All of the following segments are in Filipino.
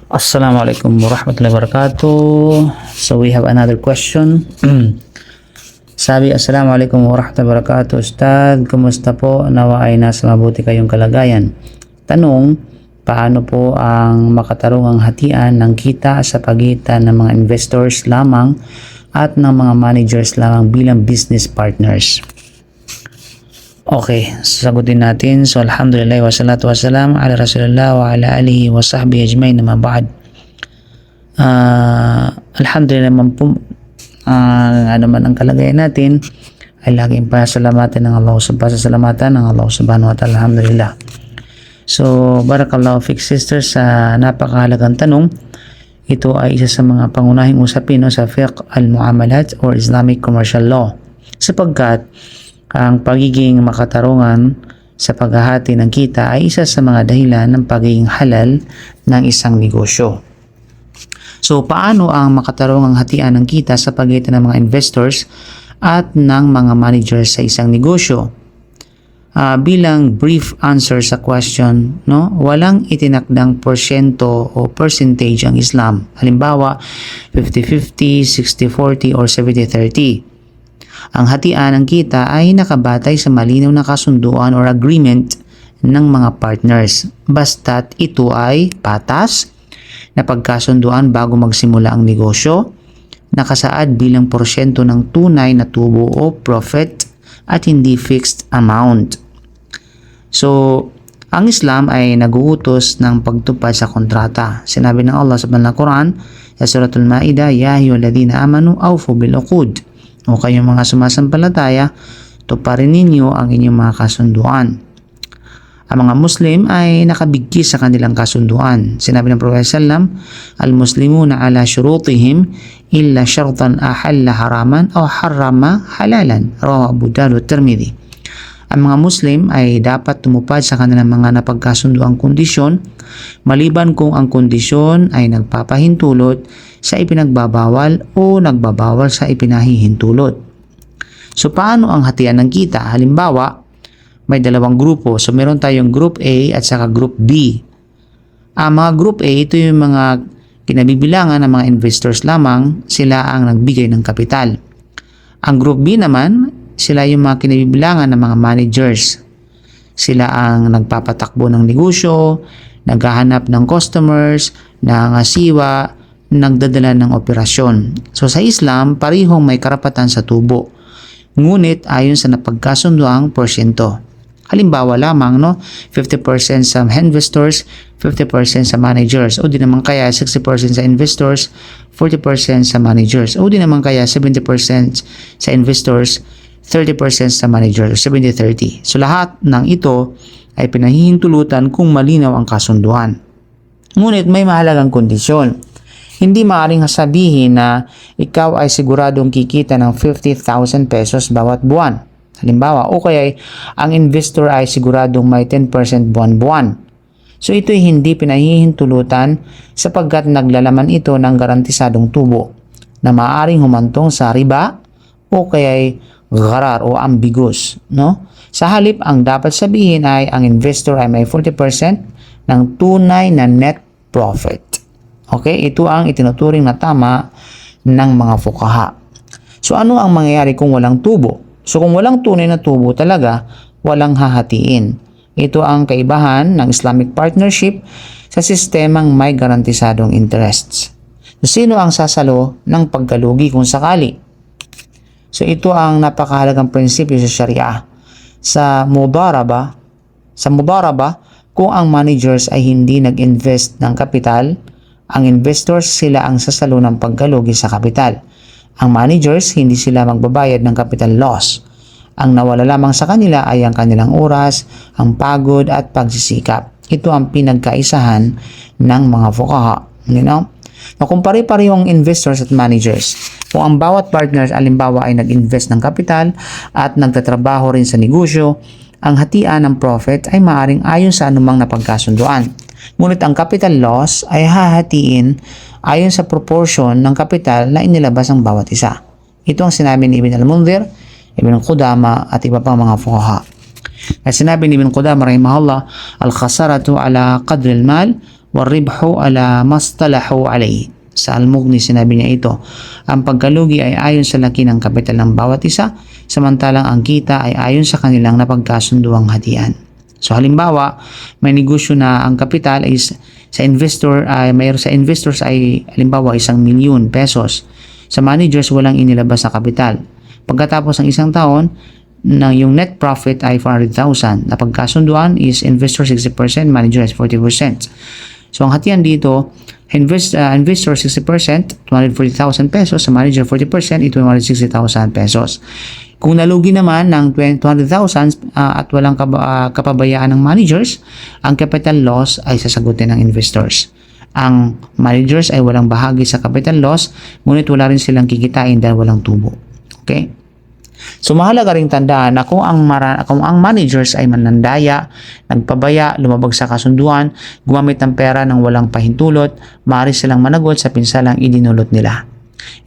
Assalamualaikum warahmatullahi wabarakatuh. So we have another question. Sabi, Assalamualaikum warahmatullahi wabarakatuh. Ustad, kumusta po? Nawa ay nasa mabuti kayong kalagayan. Tanong, paano po ang makatarungang hatian ng kita sa pagitan ng mga investors lamang at ng mga managers lamang bilang business partners? Okay, sagutin natin. So, alhamdulillah wa salatu wassalam ala rasulillah wa ala alihi wa sahbihi ajmain na mabad. Alhamdulillah naman po, ano man ang kalagayan natin, ay laging pasalamatan ng Allah subhanahu wa ta'ala. Alhamdulillah. So, barakallahu fik sisters, sa napakahalagang tanong. Ito ay isa sa mga pangunahing usapin sa fiqh al-muamalat or Islamic commercial law. Sapagkat, ang pagiging makatarungan sa paghahati ng kita ay isa sa mga dahilan ng pagiging halal ng isang negosyo. So, paano ang makatarungang hatian ng kita sa pagitan ng mga investors at ng mga managers sa isang negosyo? Bilang brief answer sa question, walang itinakdang porsyento o percentage ang Islam. Halimbawa, 50-50, 60-40, or 70-30. Ang hatian ng kita ay nakabatay sa malinaw na kasunduan or agreement ng mga partners. Basta't ito ay patas, na pagkasunduan bago magsimula ang negosyo, nakasaad bilang porsyento ng tunay na tubo o profit at hindi fixed amount. So, ang Islam ay naguutos ng pagtupad sa kontrata. Sinabi ng Allah sa banal na Quran sa Suratul Ma'idah, Ya ayyuhalladhina amanu awfu bil uqud. O kayong mga sumasampalataya, tuparin ninyo ang inyong mga kasunduan. Ang mga Muslim ay nakabigkis sa kanilang kasunduan. Sinabi ng Prophet sallam, Al-Muslimuna ala syurutihim illa syartan ahalla haraman o harrama halalan. Rawahu Abu Dawud Tirmidhi. Ang mga Muslim ay dapat tumupad sa kanilang mga napagkasunduang kondisyon, maliban kung ang kondisyon ay nagpapahintulot sa ipinagbabawal o nagbabawal sa ipinahihintulot. So, paano ang hatian ng kita? Halimbawa, may dalawang grupo. So, meron tayong Group A at saka Group B. Ang mga Group A, ito yung mga kinabibilangan ng mga investors lamang, sila ang nagbigay ng kapital. Ang Group B naman, sila yung mga kinabibilangan ng mga managers. Sila ang nagpapatakbo ng negosyo, naghahanap ng customers, nangasiwa, nagdadala ng operasyon. So sa Islam, parihong may karapatan sa tubo. Ngunit ayon sa napagkasunduang porsyento. Halimbawa lamang, 50% sa investors, 50% sa managers. O di naman kaya 60% sa investors, 40% sa managers. O di naman kaya 70% sa investors, 30% sa managers, 70-30. So lahat ng ito ay pinahihintulutan kung malinaw ang kasunduan. Ngunit may mahalagang kondisyon. Hindi maaaring sabihin na ikaw ay siguradong kikita ng 50,000 pesos bawat buwan. Halimbawa, o kaya ang investor ay siguradong may 10% buwan-buwan. So ito ay hindi pinahihintulutan sapagkat naglalaman ito ng garantisadong tubo na maaaring humantong sa riba o kaya gharar o ambiguous. Sa halip, ang dapat sabihin ay ang investor ay may 40% ng tunay na net profit. Okay, ito ang itinuturing na tama ng mga fuqaha. So ano ang mangyayari kung walang tubo? So kung walang tunay na tubo talaga, walang hahatiin. Ito ang kaibahan ng Islamic partnership sa sistemang may garantisadong interests. So sino ang sasalo ng pagkalugi kung sakali? So ito ang napakahalagang prinsipyo sa Sharia. Sa mudaraba, kung ang managers ay hindi nag-invest ng kapital, ang investors sila ang sasalo ng pagkalugi sa kapital. Ang managers, hindi sila magbabayad ng capital loss. Ang nawala lamang sa kanila ay ang kanilang oras, ang pagod at pagsisikap. Ito ang pinagkaisahan ng mga fuqaha. Kung pare-parehong investors at managers, kung ang bawat partners alimbawa ay nag-invest ng kapital at nagtatrabaho rin sa negosyo, ang hatian ng profit ay maaring ayon sa anumang napagkasunduan. Ngunit ang capital loss ay hahatiin ayon sa proportion ng kapital na inilabas ng bawat isa. Ito ang sinabi ni Ibn al-Mundhir, Ibn Qudama at iba pang mga fuqaha. At sinabi ni Ibn Qudama rahimahullah, al-khasaratu ala qadri al-mal waribhu ala mastalahu alayhi. Sa Al-Mughni sinabi niya ito, ang pagkalugi ay ayon sa laki ng kapital ng bawat isa, samantalang ang kita ay ayon sa kanilang napagkasunduang hatian. So halimbawa, may negosyo na ang kapital is sa investors ay halimbawa 1,000,000 pesos. Sa managers walang inilabas na kapital. Pagkatapos ng isang taon, yung net profit ay 400,000. Napagkasunduan is investor 60%, manager is 40%. So ang hatian dito, investor 60%, 240,000 pesos, sa manager 40%, ito 160,000 pesos. Kung nalugi naman ng 200,000 at walang kapabayaan ng managers, ang capital loss ay sasagutin ng investors. Ang managers ay walang bahagi sa capital loss, ngunit wala rin silang kikitain dahil walang tubo. Okay? So mahalaga ring tandaan na kung ang managers ay manandaya, nagpabaya, lumabag sa kasunduan, gumamit ng pera ng walang pahintulot, maaari silang managot sa pinsalang idinulot nila.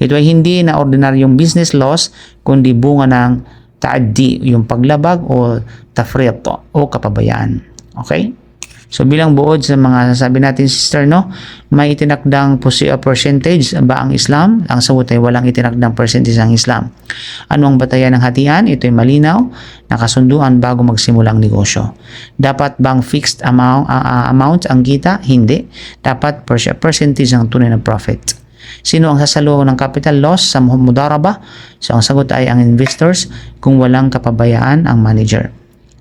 Ito ay hindi na ordinaryong business loss, kundi bunga ng ta'addi, yung paglabag o tafriq o kapabayaan. Okay? So bilang buod sa mga sasabi natin, sister, no, may itinakdang percentage ba ang Islam? Ang sagot ay walang itinakdang percentage ang Islam. Ano ang batayan ng hatian? Ito ay malinaw, nakasunduan bago magsimula ang negosyo. Dapat bang fixed amount ang kita? Hindi. Dapat percentage ang tunay na profit. Sino ang sasaluhan ng capital loss sa mudaraba? So ang sagot ay ang investors kung walang kapabayaan ang manager.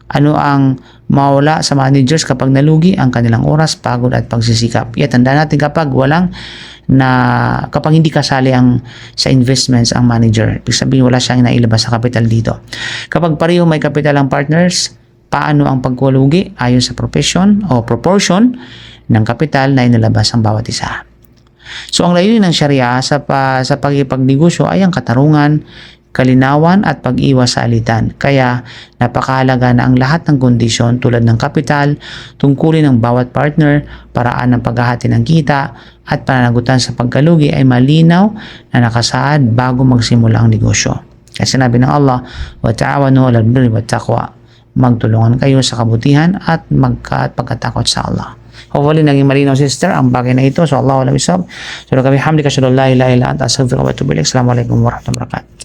Ano ang mawala sa managers kapag nalugi? Ang kanilang oras, pagod at pagsisikap. Tandaan natin kapag hindi kasali sa investments ang manager, ibig sabihin wala siyang nailabas sa capital dito. Kapag pareho may capital ang partners, paano ang pagkalugi? Ayon sa profession o proportion ng capital na inilabas ang bawat isa. So ang layunin ng Sharia sa pagipagnegosyo ay ang katarungan, kalinawan at pag-iwas sa alitan. Kaya napakahalaga na ang lahat ng kondisyon tulad ng kapital, tungkulin ng bawat partner, paraan ng paghahati ng kita at pananagutan sa pagkalugi ay malinaw na nakasaad bago magsimula ang negosyo. Kasi sinabi ng Allah, wa ta'awanu 'alal birri wat taqwa. Magtulungan kayo sa kabutihan at pagkatakot sa Allah. Hopefully naging malinaw, sister, ang bagay na ito. So Allah wala bisab. So kami hamdika syada la ilaha illa anta astaghfiruka wa atubu ilaik. Assalamualaikum warahmatullahi wabarakatuh.